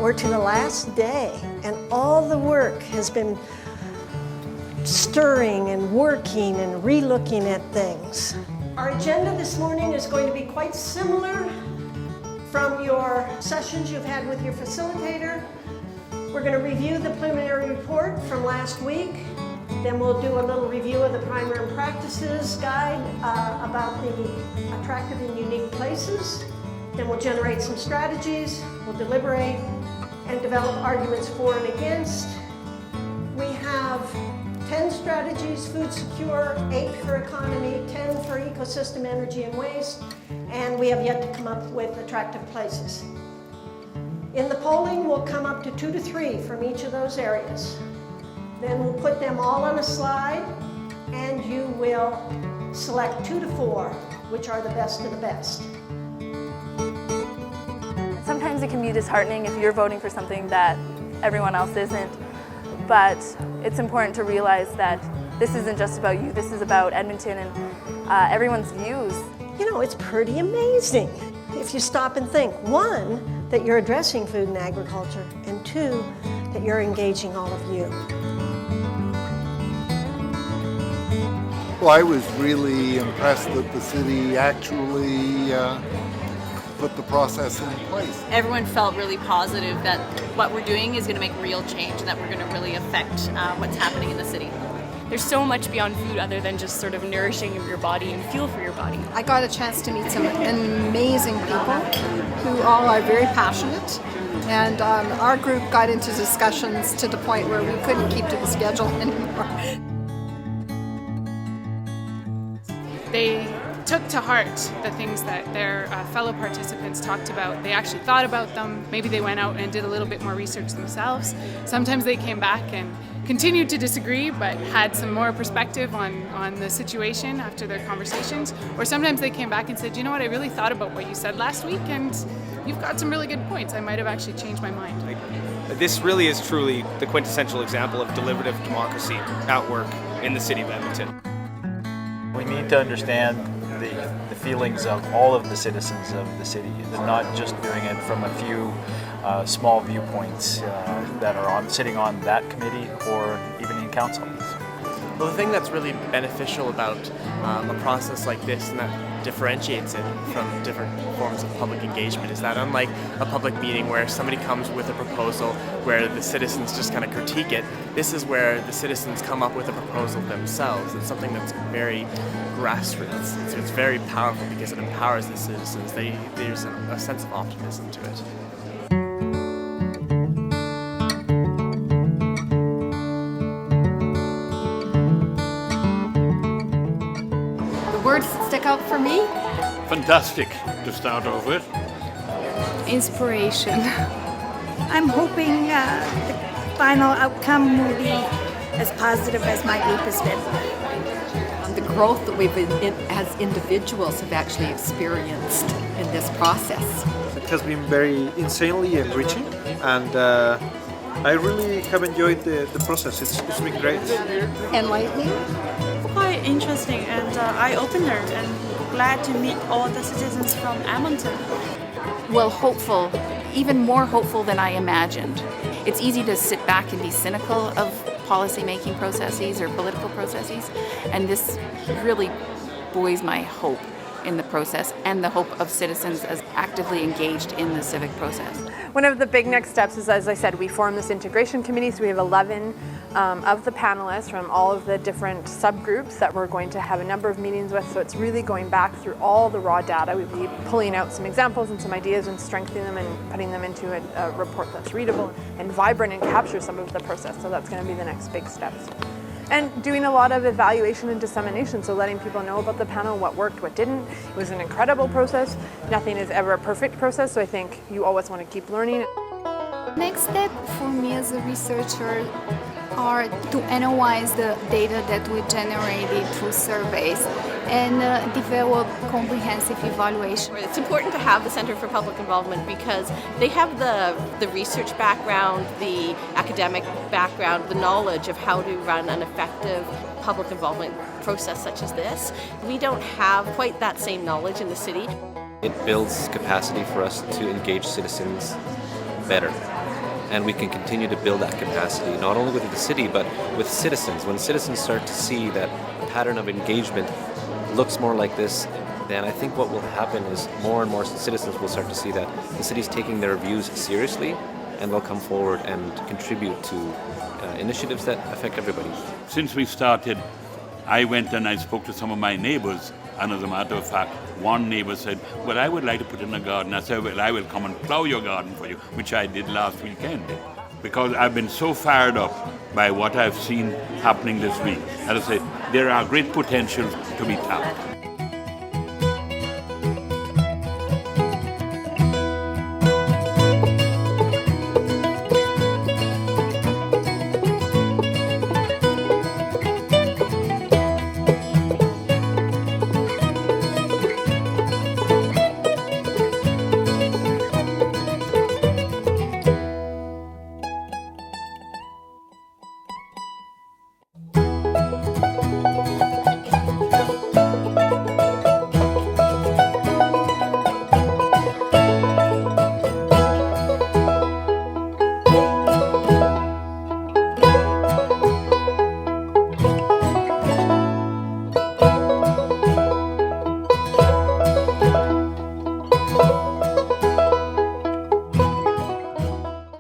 We're to the last day, and all the work has been stirring and working and re-looking at things. Our agenda this morning is going to be quite similar from your sessions you've had with your facilitator. We're going to review the preliminary report from last week. Then we'll do a little review of the primer and practices guide about the attractive and unique places. Then we'll generate some strategies. We'll deliberate and develop arguments for and against. We have 10 strategies, food secure, 8 for economy, 10 for ecosystem, energy, and waste, and we have yet to come up with attractive places. In the polling, we'll come up to 2 to 3 from each of those areas. Then we'll put them all on a slide, and you will select 2 to 4, which are the best of the best. Sometimes it can be disheartening if you're voting for something that everyone else isn't, but it's important to realize that this isn't just about you, this is about Edmonton and everyone's views. You know, it's pretty amazing if you stop and think. 1, that you're addressing food and agriculture, and 2, that you're engaging all of you. Well, I was really impressed that the city actually put the process in place. Everyone felt really positive that what we're doing is going to make real change and that we're going to really affect what's happening in the city. There's so much beyond food other than just sort of nourishing your body and fuel for your body. I got a chance to meet some amazing people who all are very passionate, and our group got into discussions to the point where we couldn't keep to the schedule anymore. They took to heart the things that their fellow participants talked about. They actually thought about them. Maybe they went out and did a little bit more research themselves. Sometimes they came back and continued to disagree, but had some more perspective on the situation after their conversations. Or sometimes they came back and said, you know what, I really thought about what you said last week, and you've got some really good points. I might have actually changed my mind. This really is truly the quintessential example of deliberative democracy at work in the city of Edmonton. We need to understand the feelings of all of the citizens of the city, and not just doing it from a few small viewpoints that are sitting on that committee or even in council. Well, the thing that's really beneficial about a process like this and that differentiates it from different forms of public engagement is that unlike a public meeting where somebody comes with a proposal where the citizens just kind of critique it, this is where the citizens come up with a proposal themselves. It's something that's very grassroots. It's very powerful because it empowers the citizens. There's a sense of optimism to it. Words that stick out for me? Fantastic, to start off with. Inspiration. I'm hoping the final outcome will be as positive as my group has been. The growth that we've as individuals have actually experienced in this process. It has been very insanely enriching, and I really have enjoyed the process. It's been great. Enlightening. Quite interesting and eye-opener, and glad to meet all the citizens from Edmonton. Well, hopeful, even more hopeful than I imagined. It's easy to sit back and be cynical of policy-making processes or political processes, and this really buoys my hope in the process and the hope of citizens as actively engaged in the civic process. One of the big next steps is, as I said, we form this integration committee, so we have 11 of the panelists from all of the different subgroups that we're going to have a number of meetings with, so it's really going back through all the raw data. We'll be pulling out some examples and some ideas and strengthening them and putting them into a report that's readable and vibrant and capture some of the process, so that's going to be the next big steps. And doing a lot of evaluation and dissemination, so letting people know about the panel, what worked, what didn't. It was an incredible process. Nothing is ever a perfect process, so I think you always want to keep learning. Next step for me as a researcher are to analyze the data that we generated through surveys and develop comprehensive evaluation. It's important to have the Centre for Public Involvement because they have the research background, the academic background, the knowledge of how to run an effective public involvement process such as this. We don't have quite that same knowledge in the city. It builds capacity for us to engage citizens better. and we can continue to build that capacity, not only within the city, but with citizens. When citizens start to see that a pattern of engagement looks more like this, then I think what will happen is more and more citizens will start to see that the city's taking their views seriously, and they'll come forward and contribute to initiatives that affect everybody. Since we started, I went and I spoke to some of my neighbors, and as a matter of fact, one neighbor said, well, I would like to put in a garden. I said, well, I will come and plow your garden for you, which I did last weekend. Because I've been so fired up by what I've seen happening this week. As I say, there are great potentials to be tapped.